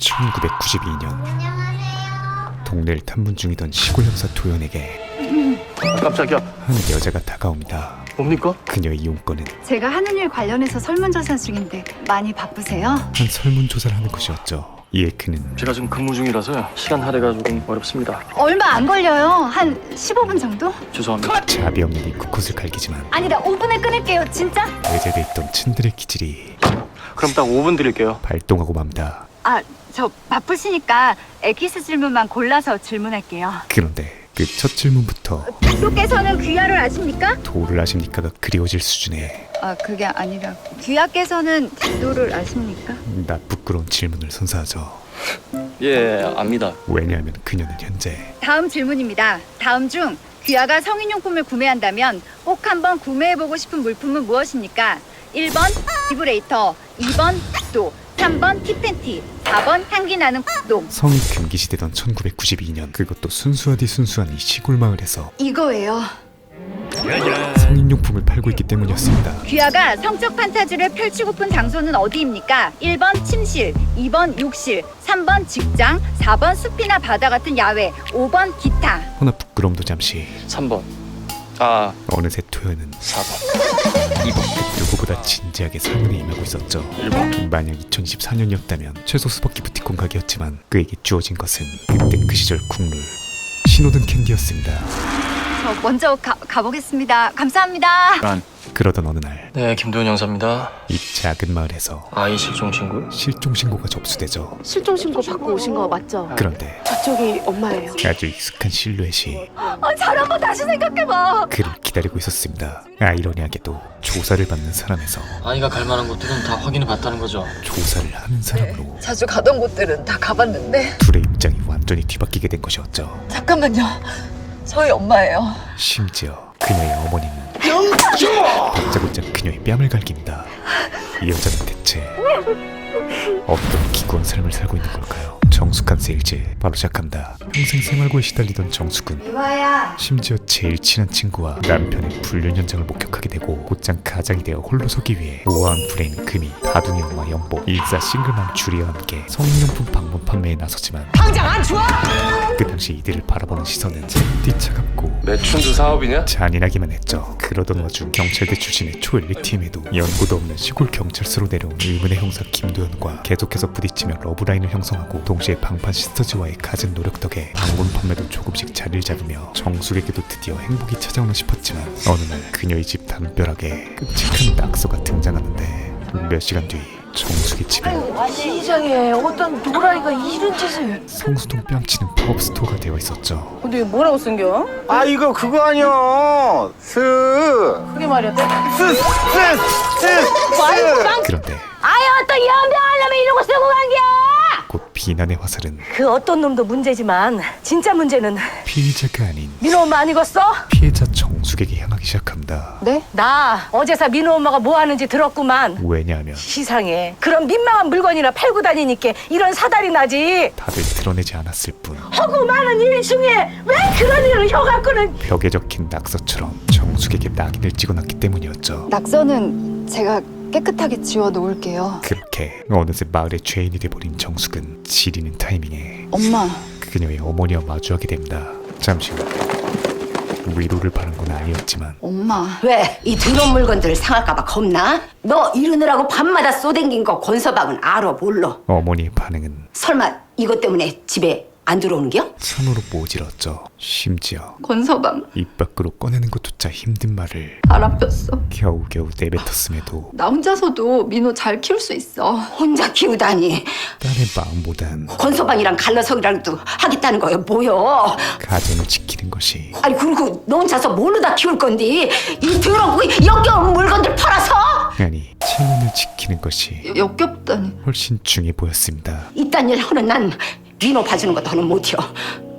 1992년 동네를 탐문 중이던 시골 형사 도연에게 깜짝이야. 한 여자가 다가옵니다. 뭡니까? 그녀의 이용권은 제가 하는 일 관련해서 설문조사 중인데 많이 바쁘세요? 한 설문조사를 하는 것이었죠. 이에 그는 제가 지금 근무 중이라서요. 시간 할애가 조금 어렵습니다. 얼마 안 걸려요. 한 15분 정도? 죄송합니다. 자비 없는 입구컷을 갈기지만 아니다, 5분에 끊을게요, 진짜? 외제돼 있던 츤들의 기질이 그럼 딱 5분 드릴게요. 발동하고 맙니다. 아, 저 바쁘시니까 엑기스 질문만 골라서 질문할게요. 그런데 그 첫 질문부터 부도께서는 귀하를 아십니까? 도를 아십니까가 그리워질 수준의 아, 그게 아니라 귀하께서는 부도를 아십니까? 나 부끄러운 질문을 선사하죠. 예, 압니다. 왜냐하면 그녀는 현재 다음 질문입니다. 다음 중 귀하가 성인용품을 구매한다면 꼭 한번 구매해보고 싶은 물품은 무엇입니까? 1번 비브레이터, 2번 도, 3번 티팬티, 4번 향기 나는 도. 성이 금기시되던 1992년, 그것도 순수하디 순수한 이 시골 마을에서 이거예요. 성인용품을 팔고 있기 때문이었습니다. 귀하가 성적 판타지를 펼치고픈 장소는 어디입니까? 1번 침실, 2번 욕실, 3번 직장, 4번 숲이나 바다 같은 야외, 5번 기타. 허나 부끄러움도 잠시 3번. 아, 어느새 토요는 4번. 2번. 누구보다 진지하게 설문에 임하고 있었죠. 1번. 만약 2024년이었다면 최소 수박 기프티콘 가게였지만 그에게 주어진 것은 그때 그 시절 국룰 신호등 캔디였습니다. 저 먼저 가보겠습니다. 감사합니다. 란. 그러던 어느 날 이 네, 김도현 형사입니다. 작은 마을에서 아이 실종 친구? 실종 신고가 접수되죠. 실종 신고 받고 오신 거 맞죠? 그런데 저쪽이 엄마예요. 아주 익숙한 실루엣이 잘 한번 다시 생각해봐. 그를 기다리고 있었습니다. 아이러니하게도 조사를 받는 사람에서 아이가 갈 만한 곳들은 다 확인해 봤다는 거죠. 조사를 하는 사람으로 자주 가던 곳들은 다 가봤는데. 둘의 입장이 완전히 뒤바뀌게 된 것이었죠. 잠깐만요. 저희 엄마예요. 심지어 그녀의 어머니는 다짜고짜 그녀의 뺨을 갈깁니다. 이 여자는 대체 어떤 기구한 삶을 살고 있는 걸까요? 정숙한 세일즈 바로 시작합니다. 평생 생활고에 시달리던 정숙은 이화야. 심지어 제일 친한 친구와 남편의 불륜 현장을 목격하게 되고 곧장 가장이 되어 홀로 서기 위해 우아한 브레인 금이 다둥이 엄마 연보 일사 싱글맘 주리와 함께 성인용품 방문 판매에 나섰지만 당장 안 줘! 그 당시 이들을 바라보는 시선은 채띠 차갑고 매춘주 사업이냐? 잔인하기만 했죠. 그러던 와중 경찰대 출신의 초엘리트임에도 연고도 없는 시골 경찰서로 내려온 의문의 형사 김도현과 계속해서 부딪히며 러브라인을 형성하고 동시에 방판 시스터즈와의 갖은 노력 덕에 방문 판매도 조금씩 자리를 잡으며 정숙에게도 드디어 행복이 찾아오나 싶었지만 어느 날 그녀의 집 담벼락에 끔찍한 낙서가 등장하는데 몇 시간 뒤 정숙의 집은 시장에 어떤 노라이가 이런 짓을. 성수동 뺨치는 팝업 스토어가 되어 있었죠. 근데 이거 뭐라고 쓴겨? 아 이거 그거 아니야 그게 말이야. 그런데 아유 어떤 연병하려면 이런 거 쓰고 간겨. 곧 비난의 화살은 그 어떤 놈도 문제지만 진짜 문제는 피의자가 아닌 민호 엄마 아니겠어? 피해자 정숙에게 향하기 시작합니다. 네? 나 어제서 민호 엄마가 뭐 하는지 들었구만. 왜냐하면 시상해. 그런 민망한 물건이나 팔고 다니니까 이런 사달이 나지. 다들 드러내지 않았을 뿐 하고 많은 일 중에 왜 그런 일을 혀갖고는. 벽에 적힌 낙서처럼 정숙에게 낙인을 찍어놨기 때문이었죠. 낙서는 제가 깨끗하게 지워 놓을게요. 그렇게 어느새 마을의 죄인이 돼버린 정숙은 지리는 타이밍에 엄마. 그녀의 어머니와 마주하게 됩니다. 잠시 후 위로를 바란 건 아니었지만 엄마. 왜? 이 더러운 물건들을 상할까봐 겁나? 너 이러느라고 밤마다 쏘댕긴 거 권서방은 알아 몰라? 어머니의 반응은 설마 이것 때문에 집에 안 들어오는겨? 손으로 모질었죠. 심지어 권서방 입 밖으로 꺼내는 것조차 힘든 말을 바람폈어. 겨우겨우 내뱉었음에도 나 혼자서도 민호 잘 키울 수 있어. 혼자 키우다니. 딸의 마음보단 권서방이랑 갈라석이랑도 하겠다는 거야 뭐여? 가정을 지키는 것이 아니 그리고 너 혼자서 뭘로 다 키울 건디? 이 더러운 역겨운 물건들 팔아서? 아니 체면을 지키는 것이 역겹다니. 훨씬 중해 보였습니다. 이딴 일 하는 난 민호 봐주는 것도 하는 못해요.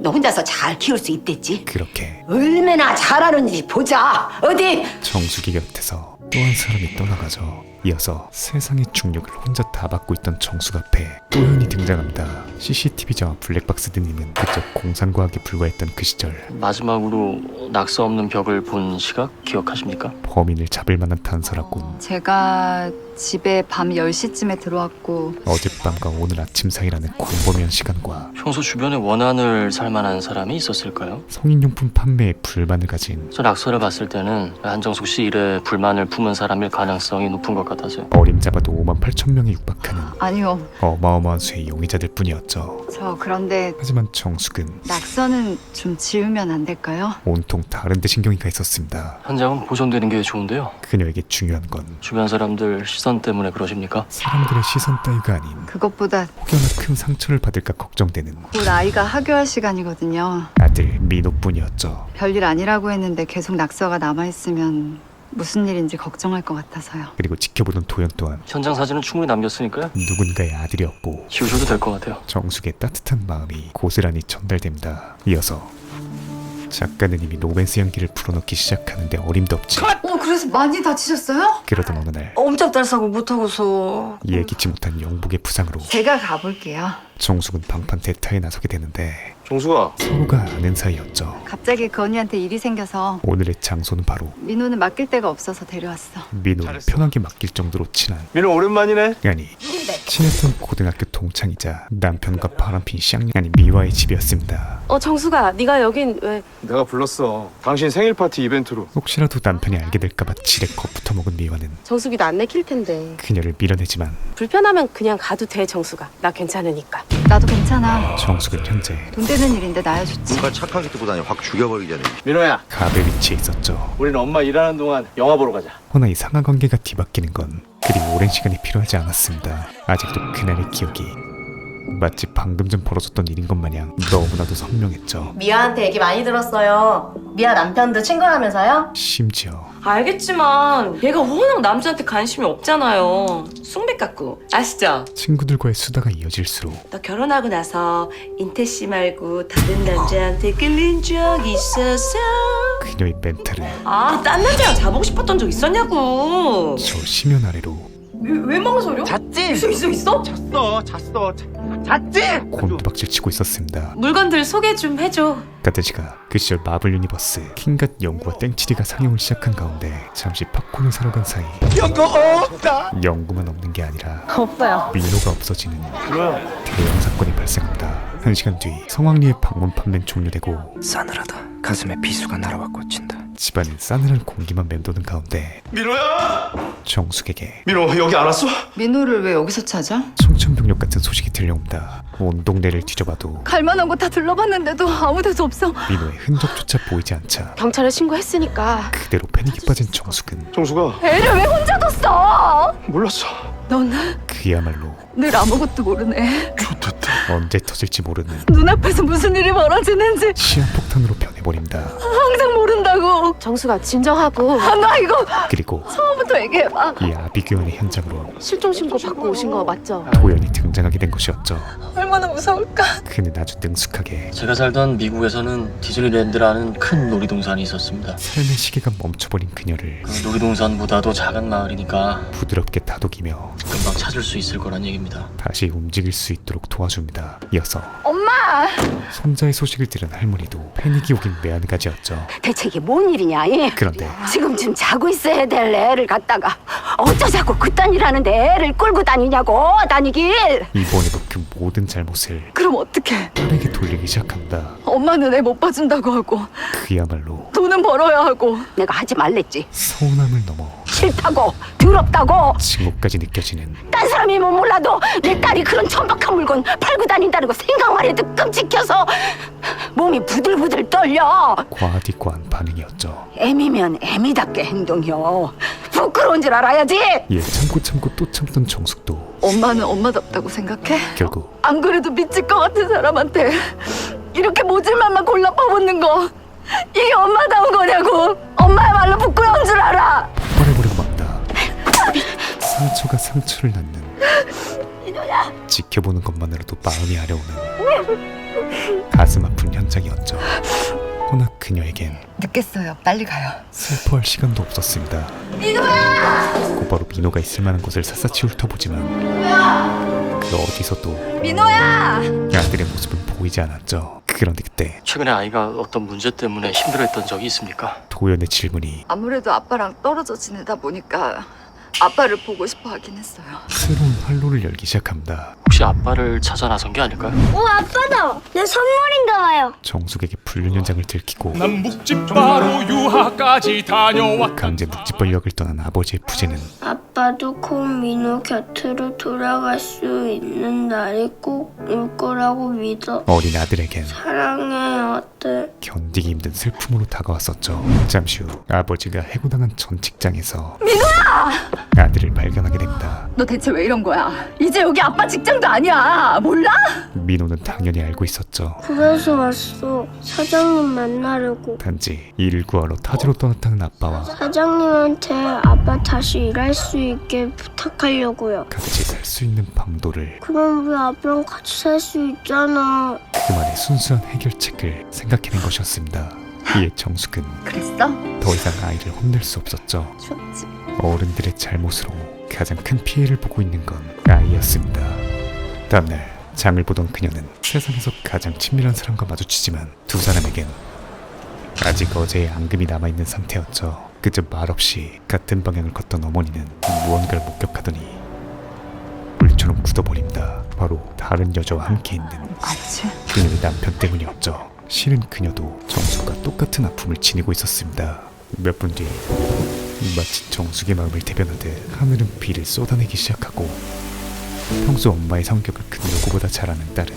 너 혼자서 잘 키울 수 있댔지? 그렇게 얼마나 잘하는지 보자. 어디? 정숙이 곁에서 또 한 사람이 떠나가죠. 이어서 세상의 중력을 혼자 다 받고 있던 정숙 앞에 또연이 등장합니다. CCTV와 블랙박스 등이면 그저 공상과학에 불과했던 그 시절 마지막으로 낙서 없는 벽을 본 시각 기억하십니까? 범인을 잡을 만한 단서라곤 제가 집에 밤 10시쯤에 들어왔고 어젯밤과 오늘 아침 사이라는 광범위한 시간과 평소 주변에 원한을 살 만한 사람이 있었을까요? 성인용품 판매에 불만을 가진 저 낙서를 봤을 때는 한정숙 씨 일에 불만을 품은 사람일 가능성이 높은 것 같아서요. 어림잡아도 5만 8천 명에 육박하는 아니요. 어마어마한 수의 용의자들 뿐이었죠. 저 그런데 하지만 정숙은 낙서는 좀 지우면 안 될까요? 온통 다른 데 신경이 가 있었습니다. 현장은 보존되는 게 좋은데요. 그녀에게 중요한 건 주변 사람들 시선 때문에 그러십니까? 사람들의 시선 따위가 아닌 그것보다 혹여나 큰 상처를 받을까 걱정되는 곧 아이가 학교할 시간이거든요. 아들 민호뿐이었죠. 별일 아니라고 했는데 계속 낙서가 남아있으면 무슨 일인지 걱정할 것 같아서요. 그리고 지켜보던 도연 또한 현장 사진은 충분히 남겼으니까요. 누군가의 아들이었고 지우셔도 될 것 같아요. 정숙의 따뜻한 마음이 고스란히 전달됩니다. 이어서 작가는 이미 로맨스 연기를 풀어넣기 시작하는데 어림도 없지. 그래서 많이 다치셨어요? 그러던 어느 날 엄청 딸싸고 못하고서. 예기치 못한 영복의 부상으로 제가 가볼게요. 정숙은 방판 대타에 나서게 되는데 종수가 서로가 아는 사이였죠. 갑자기 그 언니한테 일이 생겨서 오늘의 장소는 바로 민호는 맡길 데가 없어서 데려왔어. 민호를 편하게 맡길 정도로 친한, 민호 오랜만이네. 아니 친했던 고등학교 동창이자 남편과 바람핀 쌍년, 아니 미화의 집이었습니다. 정수가 네가 여긴 왜? 내가 불렀어. 당신 생일 파티 이벤트로. 혹시라도 남편이 알게 될까봐 지레 겁부터 먹은 미화는 정수기도 안 내킬 텐데. 그녀를 밀어내지만 불편하면 그냥 가도 돼, 정수가. 나 괜찮으니까. 나도 괜찮아. 정숙은 현재 돈 되는 일인데 나야 좋지. 누가 착하게 듣고다니 확 죽여버리기 전에. 민호야, 갑의 위치에 있었죠. 우린 엄마 일하는 동안 영화 보러 가자. 허나 이 상하 관계가 뒤바뀌는 건 그리 오랜 시간이 필요하지 않았습니다. 아직도 그날의 기억이 마치 방금 전 벌어졌던 일인 것 마냥 너무나도 선명했죠. 미아한테 얘기 많이 들었어요. 미아 남편도 친구라면서요? 심지어 알겠지만 얘가 워낙 남자한테 관심이 없잖아요. 숭배 깎고 아시죠? 친구들과의 수다가 이어질수록 너 결혼하고 나서 인태 씨 말고 다른 남자한테 끌린 적 있었어? 그녀의 멘탈을 딴 남자랑 자보고 싶었던 적 있었냐고. 저 심연 아래로 왜 망설여? 잤지? 있어? 잤어. 잤지? 곤두박질 치고 있었습니다. 물건들 소개 좀 해줘. 가드지가 그 시절 마블 유니버스 킹갓 연구와 땡치리가 상영을 시작한 가운데 잠시 팝콘을 사러 간 사이 연구 없다. 연구만 없는 게 아니라 없어요. 민호가 없어지는 민호야. 대형 사건이 발생합니다. 1시간 뒤 성황리의 방문 판매는 종료되고 싸늘하다. 가슴에 비수가 날아와 꽂힌다. 집안은 싸늘한 공기만 맴도는 가운데 민호야. 정숙에게 민호 여기 안 왔어? 민호를 왜 여기서 찾아? 청천벽력 같은 소식이 들려옵니다. 온 동네를 뒤져봐도 갈만한 곳 다 둘러봤는데도 아무 데도 없어. 민호의 흔적조차 보이지 않자 경찰에 신고했으니까. 그대로 패닉에 빠진 정숙은 종수가 애를 왜 혼자 뒀어? 몰랐어. 너는 그야말로 늘 아무것도 모르네. 좋댔다. 언제 터질지 모르는 눈앞에서 무슨 일이 벌어지는지 시한폭탄으로 변해버립니다. 항상 모른다고. 정수가 진정하고. 나 이거 그리고 처음부터 얘기해봐. 이 아비규환의 현장으로 실종 신고 받고 오신 거 맞죠? 도연이 등장하게 된 것이었죠. 얼마나 무서울까. 그는 아주 능숙하게 제가 살던 미국에서는 디즈니랜드라는 큰 놀이동산이 있었습니다. 삶의 시계가 멈춰버린 그녀를 그 놀이동산보다도 작은 마을이니까 부드럽게 다독이며 금방 찾을 수 있을 거란 얘기입니다. 다시 움직일 수 있도록 도와줍니다. 이어서 엄마! 손자의 소식을 들은 할머니도 패닉이 오긴 매한가지였죠. 대체 이게 뭔 일이냐? 이? 그런데 지금쯤 자고 있어야 될 애를 갖다가 어쩌자고 그딴 일 하는데 애를 끌고 다니냐고 다니길. 이번에도 그 모든 잘못을 그럼 어떡해. 딸에게 돌리기 시작합니다. 엄마는 애 못 봐준다고 하고 그야말로 돈은 벌어야 하고. 내가 하지 말랬지. 서운함을 넘어 싫다고 더럽다고. 증오까지 느껴지는 딴 사람이면 몰라도 내 딸이 그런 천박한 물건 팔고 다닌다는 거 생각만 해도 끔찍해서 몸이 부들부들 떨려. 과디과한 반응이었죠. 애미면 애미답게 행동이요. 부끄러운 줄 알아야지. 예, 참고 또 참던 정숙도 엄마는 엄마답다고 생각해? 결국 안 그래도 미칠 것 같은 사람한테 이렇게 모질만만 골라 퍼붓는 거 이게 엄마다운 거냐고. 엄마야말로 부끄러운 줄 알아. 폭발해버리고 만다. 상처가 상처를 낳는 지켜보는 것만으로도 마음이 아려오는 가슴 아픈 현장이었죠. 허나 그녀에겐 늦겠어요. 빨리 가요. 슬퍼할 시간도 없었습니다. 민호야! 곧바로 민호가 있을 만한 곳을 샅샅이 훑어보지만 그 어디서도 민호야! 아들의 모습은 보이지 않았죠. 그런데 그때 최근에 아이가 어떤 문제 때문에 힘들어했던 적이 있습니까? 도연의 질문이 아무래도 아빠랑 떨어져 지내다 보니까 아빠를 보고 싶어 하긴 했어요. 새로운 활로를 열기 시작합니다. 혹시 아빠를 찾아 나선 게 아닐까요? 오, 아빠다. 내 선물인가 봐요. 정숙에게 불륜 현장을 들키고 난 묵집바로 유학까지 다녀왔. 강제 묵집벌 역을 떠난 아버지의 부재는 아빠도 콩민호 곁으로 돌아갈 수 있는 날이 꼭 올 거라고 믿어. 어린 아들에겐 사랑해, 아들. 견디기 힘든 슬픔으로 다가왔었죠. 잠시 후 아버지가 해고당한 전 직장에서 민호야! 아들을 발견하게 됩니다. 너 대체 왜 이런 거야? 이제 여기 아빠 직장도 아니야. 몰라? 민호는 당연히 알고 있었죠. 그래서 왔어. 사장님 만나려고. 단지 일을 구하러 타지로 떠났다는 아빠와 사장님한테 아빠 다시 일할 수 있게 부탁하려고요. 같이 살 수 있는 방도를 그럼 우리 아빠랑 같이 살 수 있잖아. 그만의 순수한 해결책을 생각해낸 것이었습니다. 이에 정숙은 그랬어? 더 이상 아이를 혼낼 수 없었죠. 좋지. 어른들의 잘못으로 가장 큰 피해를 보고 있는 건 아이였습니다. 다음날 장을 보던 그녀는 세상에서 가장 친밀한 사람과 마주치지만 두 사람에겐 아직 어제의 앙금이 남아있는 상태였죠. 그저 말없이 같은 방향을 걷던 어머니는 무언가를 목격하더니 물처럼 굳어버립니다. 바로 다른 여자와 함께 있는 아치? 그녀의 남편 때문이었죠. 실은 그녀도 정숙과 똑같은 아픔을 지니고 있었습니다. 몇 분 뒤 마치 정숙의 마음을 대변하듯 하늘은 비를 쏟아내기 시작하고 평소 엄마의 성격을 큰 누구보다 잘 아는 딸은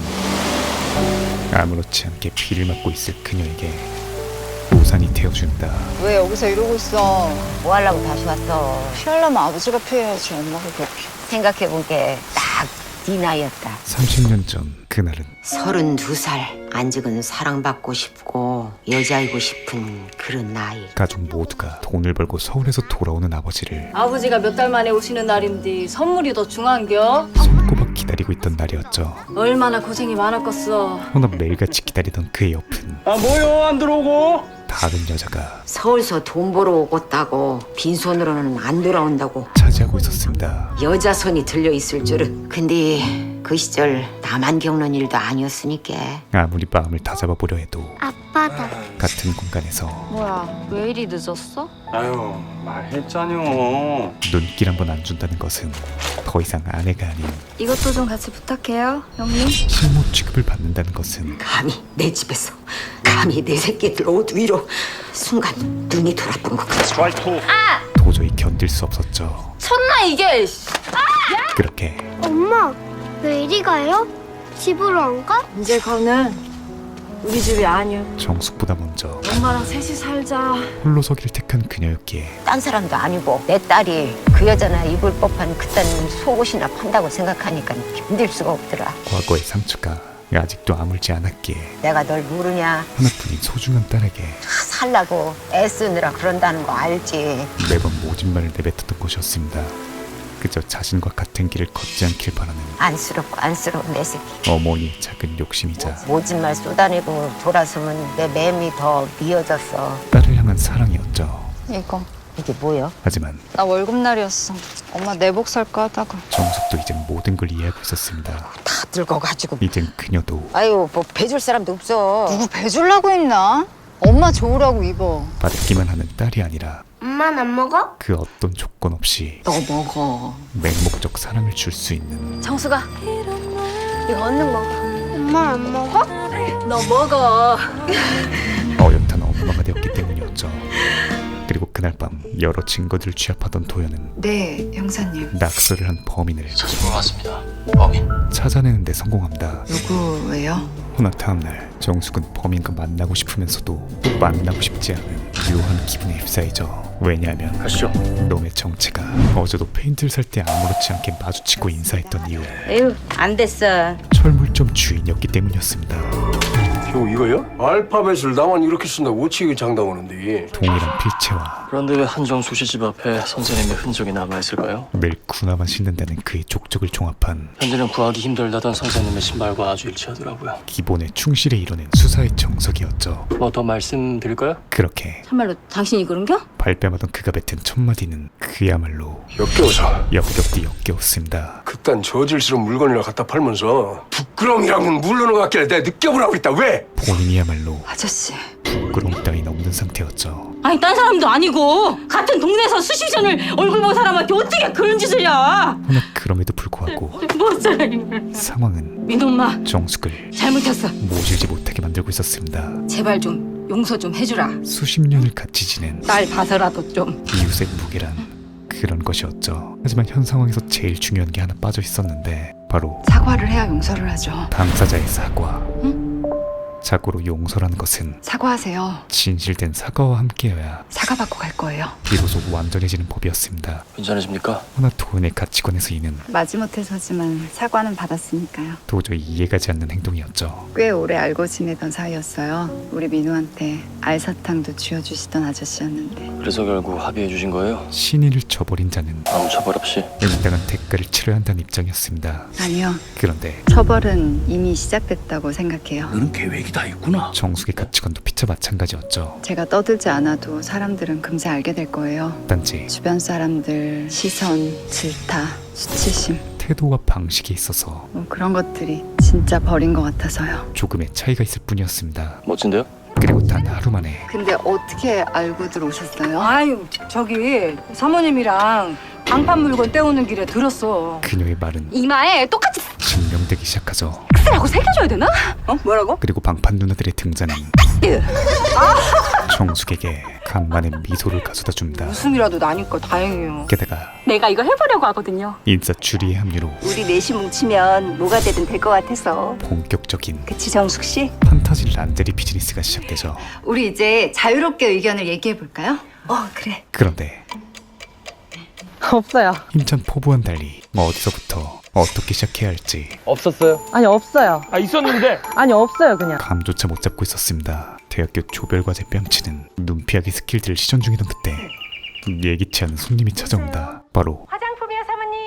아무렇지 않게 비를 맞고 있을 그녀에게 우산이 되어준다. 왜 여기서 이러고 있어? 뭐 하려고 다시 왔어? 피하려면 아버지가 피해야지. 엄마가 그렇게. 생각해본 게 딱 네 나이였다. 30년 전 그날은 32살. 안직은 사랑받고 싶고 여자이고 싶은 그런 나이. 가족 모두가 돈을 벌고 서울에서 돌아오는 아버지를 아버지가 몇 달 만에 오시는 날인데 선물이 더 중요한겨? 손꼽아 기다리고 있던 날이었죠. 얼마나 고생이 많았겠어. 허나 매일같이 기다리던 그의 옆은 아 뭐요 안 들어오고? 다른 여자가 서울서 돈 벌어 오겠다고 빈손으로는 안 돌아온다고 차지하고 있었습니다. 여자 손이 들려 있을 줄은. 근데 그 시절 나만 겪는 일도 아니었으니까. 아무리 마음을 다잡아보려 해도 아빠다. 같은 공간에서 뭐야? 왜 이리 늦었어? 아유 말했잖요. 눈길 한번 안 준다는 것은 더 이상 아내가 아닌 이것도 좀 같이 부탁해요, 형님. 실무 취급을 받는다는 것은 감히 내 집에서 감히 내 새끼들 옷 위로. 순간 눈이 돌았던 것 같아. 스트라이크. 도저히 견딜 수 없었죠. 천나 이게. 그렇게 엄마, 왜 이리 가요? 집으로 안 가? 이제 거는 우리 집이 아니야. 정숙보다 먼저 엄마랑 셋이 살자. 홀로 서기를 택한 그녀였기에 딴 사람도 아니고 내 딸이 그 여자나 입을 법한 그딴 속옷이나 판다고 생각하니까 견딜 수가 없더라. 과거의 상처가 아직도 아물지 않았기에 내가 널 모르냐? 하나뿐인 소중한 딸에게 살라고 애쓰느라 그런다는 거 알지? 매번 모진 말을 내뱉었던 것이었습니다. 그저 자신과 같은 길을 걷지 않길 바라는 안쓰러운 내 새끼. 어머니의 작은 욕심이자 모진 말 쏟아내고 돌아서면 내 맴이 더 미어졌어. 딸을 향한 사랑이었죠. 이거. 이게 뭐야? 하지만 나 월급날이었어. 엄마 내복 살까 하다가. 정숙도 이젠 모든 걸 이해하고 있었습니다. 다 늙어가지고. 이젠 그녀도 아유, 뭐 배줄 사람도 없어. 누구 배주려고 있나? 엄마 좋으라고 입어. 받기만 하는 딸이 아니라 엄마는 안 먹어? 그 어떤 조건 없이 너 먹어. 맹목적 사랑을 줄 수 있는 정수가 이거 얼른 먹어. 엄마 안 먹어? 너 먹어. 어엿한 엄마가 되었기 때문이었죠. 그리고 그날 밤 여러 증거들을 취합하던 도연은 네, 형사님. 낙서를 한 범인을 찾은 것 같습니다. 범인. 찾아내는 데 성공합니다. 누구예요? 허나 다음날 정숙은 범인과 만나고 싶으면서도 또 만나고 싶지 않은 묘한 기분에 휩싸이죠. 왜냐하면 가시죠. 놈의 정체가 어제도 페인트를 살 때 아무렇지 않게 마주치고 인사했던 이유 에휴, 안 됐어. 철물점 주인이었기 때문이었습니다. 저 이거요? 알파벳을 나만 이렇게 쓴다고 어찌 장담하는데? 동일한 필체와 그런데 왜 한정숙 씨 집 앞에 선생님의 흔적이 남아있을까요? 매일 군화만 신는다는 그의 족적을 종합한 현재는 구하기 힘들다던 선생님의 신발과 아주 일치하더라고요. 기본에 충실해 이뤄낸 수사의 정석이었죠. 뭐 더 말씀드릴까요? 그렇게 참말로 당신이 그런겨? 발뺌하던 그가 뱉은 첫마디는 그야말로 역겨워서 역겹디 역겨웠습니다. 그딴 저질스러운 물건이나 갖다 팔면서 부끄러움이라면 물러는 것 같길래 내가 느껴보라고 했다. 왜? 본인이야말로 아저씨, 부끄러움 따윈 없는 상태였죠. 아니 딴 사람도 아니고 같은 동네에서 수시전을 얼굴 본 사람한테 어떻게 그런 짓을 야? 허나 그럼에도 불구하고 못 살아 이걸. 상황은 민엄마 정숙을 잘못했어. 모시지 못하게 만들고 있었습니다. 제발 좀 용서 좀 해주라. 수십 년을 같이 지낸 딸 봐서라도 좀. 이웃의 무게란 그런 것이었죠. 하지만 현 상황에서 제일 중요한 게 하나 빠져 있었는데 바로 사과를 해야 용서를 하죠. 당사자의 사과. 자고로 용서라는 것은 사과하세요. 진실된 사과와 함께여야 사과받고 갈 거예요. 비로소 완전해지는 법이었습니다. 괜찮으십니까? 허나 도은의 가치관에서 이는 마지못해서지만 사과는 받았으니까요. 도저히 이해가지 않는 행동이었죠. 꽤 오래 알고 지내던 사이였어요. 우리 민우한테 알사탕도 쥐어주시던 아저씨였는데. 그래서 결국 합의해 주신 거예요? 신의를 저버린 자는 아무 처벌 없이. 응당한 대가를 치러야 한다는 입장이었습니다. 아니요. 그런데 처벌은 이미 시작됐다고 생각해요. 너는 계획이 다 있구나. 정숙의 가치관도 피차 마찬가지였죠. 제가 떠들지 않아도 사람들은 금세 알게 될 거예요. 단지 주변 사람들 시선, 질타, 수치심 태도와 방식에 있어서 뭐 그런 것들이 진짜 버린 것 같아서요. 조금의 차이가 있을 뿐이었습니다. 멋진데요? 그리고 단 하루 만에 근데 어떻게 알고 들어오셨어요? 아유 저기 사모님이랑 방판 물건 떼오는 길에 들었어. 그녀의 말은 이마에 똑같이 증명되기 시작하죠. X라고 새겨줘야 되나? 어? 뭐라고? 그리고 방판 누나들의 등장은 정숙에게 간만에 미소를 가져다 줍니다. 웃음이라도 나니까 다행이에요. 게다가 내가 이거 해보려고 하거든요. 인싸 주리의 합류로 우리 넷이 뭉치면 뭐가 되든 될 것 같아서. 본격적인 그치 정숙 씨? 판타지 란제리 비즈니스가 시작되죠. 우리 이제 자유롭게 의견을 얘기해 볼까요? 그래. 그런데 없어요. 힘찬 포부와는 달리 어디서부터 어떻게 시작해야 할지 없었어요? 아니 없어요. 아 있었는데. 아니 없어요 그냥. 감조차 못 잡고 있었습니다. 대학교 조별과제 뺨치는 눈피하기 스킬들을 시전 중이던 그때 예기치 않은 손님이 찾아온다. 바로 화장품이요 사모님.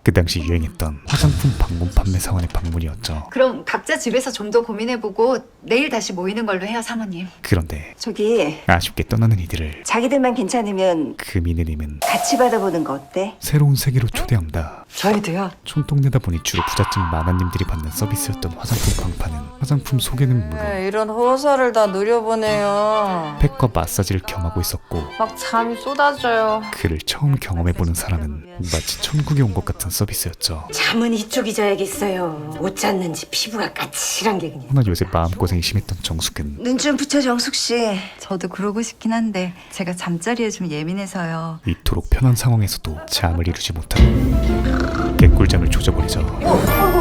그 당시 유행했던 화장품 방문 판매 사원의 방문이었죠. 그럼 각자 집에서 좀 더 고민해보고 내일 다시 모이는 걸로 해요, 사모님. 그런데 저기 아쉽게 떠나는 이들을 자기들만 괜찮으면 금이느님은 같이 받아보는 거 어때? 새로운 세계로 초대합니다. 저희도요. 촌동네다 보니 주로 부잣집 만화님들이 받는 서비스였던 화장품 방판은 화장품 소개는 물론 이런 호사를 다 누려보네요. 팩과 마사지를 겸하고 있었고 막 잠이 쏟아져요. 그를 처음 경험해보는 사람은 마치 천국에 온 것 같은 서비스였죠. 잠은 이쪽이 자야겠어요. 못 잤는지 피부가 까칠한 게 그냥. 허나 요새 마음고생이 심했던 정숙은 눈 좀 붙여 정숙 씨. 저도 그러고 싶긴 한데 제가 잠자리에 좀 예민해서요. 이토록 편한 상황에서도 잠을 이루지 못하고 개꿀잠을 조져버리죠.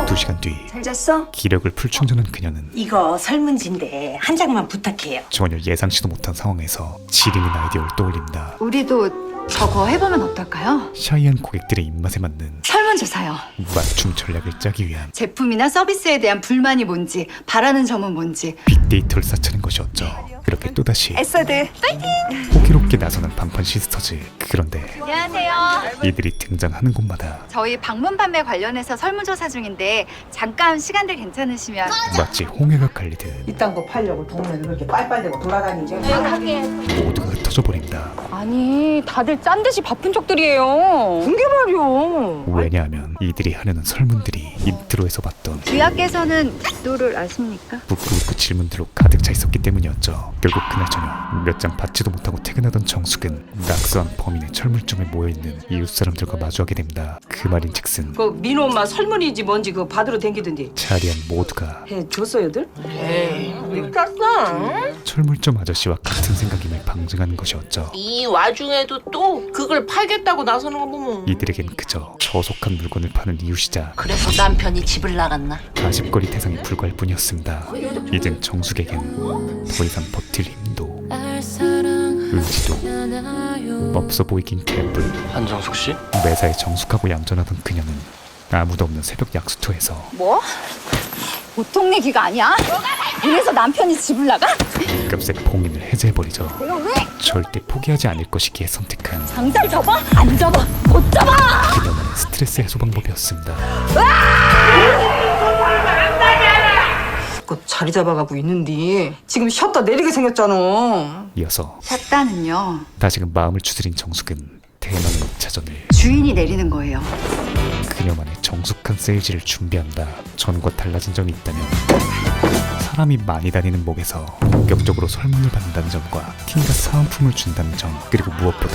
2시간 뒤 잘 잤어? 기력을 풀충전한 그녀는 이거 설문지인데 한 장만 부탁해요. 전혀 예상치도 못한 상황에서 지리는 아이디어를 떠올립니다. 우리도 저거 해보면 어떨까요? 샤이한 고객들의 입맛에 맞는 설문조사요. 맞춤 전략을 짜기 위한 제품이나 서비스에 대한 불만이 뭔지, 바라는 점은 뭔지. 빅데이터를 쌓자는 것이었죠. 그렇게 또다시 에싸드. 호기롭게 나서는 방판 시스터즈. 그런데 안녕하세요. 이들이 등장하는 곳마다 저희 방문 판매 관련해서 설문조사 중인데 잠깐 시간들 괜찮으시면. 마치 홍해가 갈리듯 이딴 거 팔려고 동네를 그렇게 빨빨대고 돌아다니죠. 모두가 흩어져 버립니다. 아니 다들 짠 듯이 바쁜 척들이에요. 그게 말이요. 왜냐하면 이들이 하려는 설문들이 인트로에서 봤던 귀하께서는 빅도를 아십니까? 부끄부끄 질문들로 가득 차 있었기 때문이었죠. 결국 그날 저녁 몇 장 받지도 못하고 퇴근하던 정숙은 낙서한 범인의 철물점에 모여있는 이웃 사람들과 마주하게 됩니다. 그 말인즉슨 그 민호 엄마 설문이지 뭔지 그거 받으러 댕기던데. 자리한 모두가 해 줬어요들? 에이 짰어. 철물점 아저씨와 같은 생각임을 방증하는 것이었죠. 이 와중에도 또 그걸 팔겠다고 나서는 거 보면 이들에겐 그저 저속한 물건을 파는 이웃이자 그래서 남편이 집을 나갔나? 가십거리 대상이 불과할 뿐이었습니다. 이젠 정숙에겐 더 이상 버틸 힘도 의지도 없어 보이긴 개뿔. 한정숙 씨? 매사에 정숙하고 얌전하던 그녀는 아무도 없는 새벽 약수터에서 뭐? 보통 얘기가 아니야? 이래서 남편이 집을 나가? 값에 봉인을 해제해버리죠. 절대 포기하지 않을 것이기에 선택한 장잘 접어? 안 접어! 못 접어! 그녀만의 스트레스 해소 방법이었습니다. 그 자리 잡아가고 있는데 지금 쉬었다 내리게 생겼잖아. 이어서 샷다는요, 다시금 마음을 추스린 정숙은 대망의 2차전을 주인이 내리는 거예요. 그녀만의 정숙한 세일즈를 준비한다. 전과 달라진 점이 있다면 사람이 많이 다니는 목에서 본격적으로 설문을 받는다는 점과 팀과 사은품을 준다는 점, 그리고 무엇보다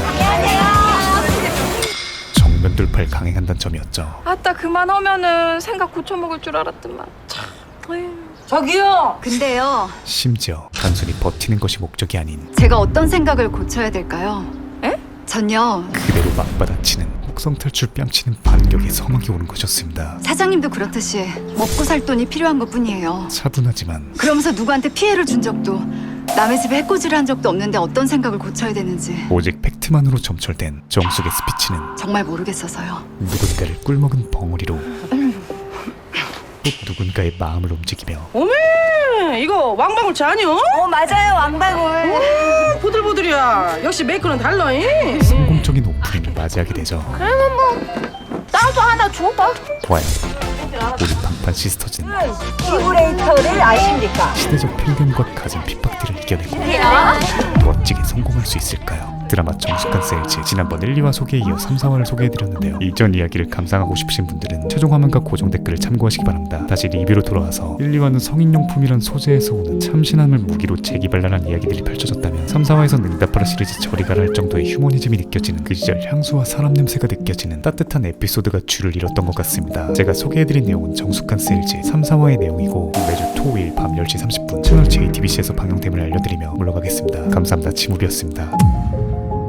정면 돌파를 강행한다는 점이었죠. 아따 그만하면은 생각 고쳐먹을 줄 알았더만. 저기요. 근데요, 심지어 단순히 버티는 것이 목적이 아닌 제가 어떤 생각을 고쳐야 될까요? 에? 전요, 그대로 맞받아치는 혹성 탈출 뺨치는 반격에 서막이 오는 것이었습니다. 사장님도 그렇듯이 먹고 살 돈이 필요한 것뿐이에요. 차분하지만 그러면서 누구한테 피해를 준 적도, 남의 집에 해코지를 한 적도 없는데 어떤 생각을 고쳐야 되는지 오직 팩트만으로 점철된 정숙의 스피치는 정말 모르겠어서요. 누군가를 꿀먹은 벙어리로 꼭 누군가의 마음을 움직이며 이거 왕방울차 아니요? 맞아요, 왕방울. 보들보들이야. 역시 메이커는 달라잉. 성공적인 오프닝을 맞이하게 되죠. 나도 하나 줘봐. 과연 우리 방판 시스터즈는 디브레이터를 아십니까? 시대적 편견과 가진 핍박들을 이겨내고 멋지게 성공할 수 있을까요? 드라마 정숙한 세일즈 지난번 1, 2화 소개에 이어 3, 4화를 소개해드렸는데요. 이전 이야기를 감상하고 싶으신 분들은 최종 화면과 고정 댓글을 참고하시기 바랍니다. 다시 리뷰로 돌아와서 1, 2화는 성인용품이란 소재에서 오는 참신함을 무기로 재기발랄한 이야기들이 펼쳐졌다면 3, 4화에선 응답하라 시리즈 저리 가라 할 정도의 휴머니즘이 느껴지는 그 시절 향수와 사람 냄새가 느껴지는 따뜻한 에피소드가 줄을 잃었던 것 같습니다. 제가 소개해드린 내용은 정숙한 세일즈 3, 4화의 내용이고 매주 토요일 밤 10시 30분 채널 JTBC에서 방영됨을 알려드리며 물러가겠습니다. 감사합니다. 지물이었습니다.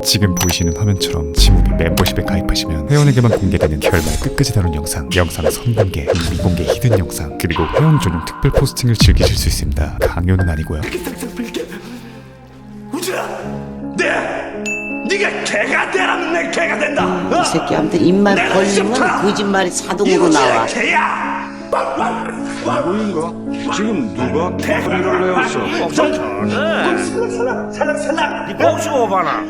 지금 보이시는 화면처럼 지무비 멤버십에 가입하시면 회원에게만 공개되는 결말 끝까지 다룬 영상 선공개, 미공개 히든 영상, 그리고 회원 전용 특별 포스팅을 즐기실 수 있습니다. 강요는 아니고요. 네가 개가 되라면 내 개가 된다. 이 새끼한테 입만 벌리면 거짓말이 자동으로 나와. 누구인가? 지금 누가 소리를 내었어? 살랑살랑 네 목숨 봐라.